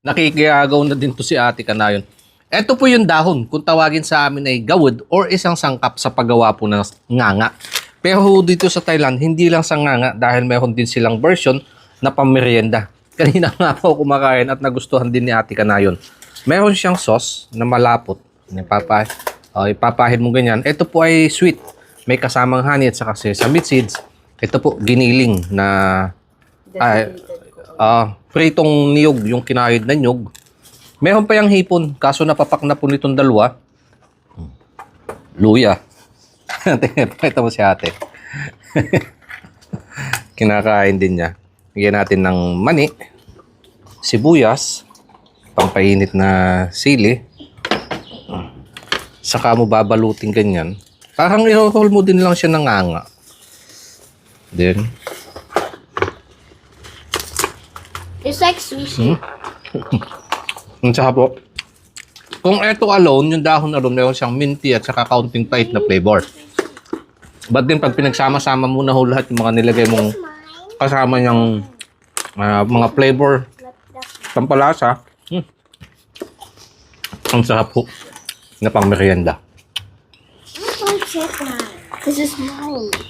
Nakikiyagaw na din to si Ate Kanayon. Ito po yung dahon, kung tawagin sa amin ay gawad or isang sangkap sa paggawa po ng nganga. Pero dito sa Thailand, hindi lang sa nganga dahil meron din silang version na pamerienda. Kanina nga po kumakain at nagustuhan din ni Ate Kanayon. Meron siyang sauce na malapot. Ipapahid mo ganyan. Ito po ay sweet. May kasamang honey at saka sesame seeds. Ito po, giniling na pritong niyog, yung kinahid na niyog. Meron pa yung hipon, kaso napapak na po nitong dalawa. Luya. Ito mo si ate. Kinakain din niya. Bigyan natin ng mani, sibuyas, pampainit na sili. Saka mo babalutin ganyan. Parang i-roll mo din lang siya ng anga. Then, It's like sushi. ang saka po, kung ito alone, yung dahon alone, meron siyang minty at saka kaunting tight na flavor. But din, pag pinagsama-sama mo na ho lahat yung mga nilagay mong kasama niyang mga flavor, pampalasa, ang sarap po na pang merienda. This is mine.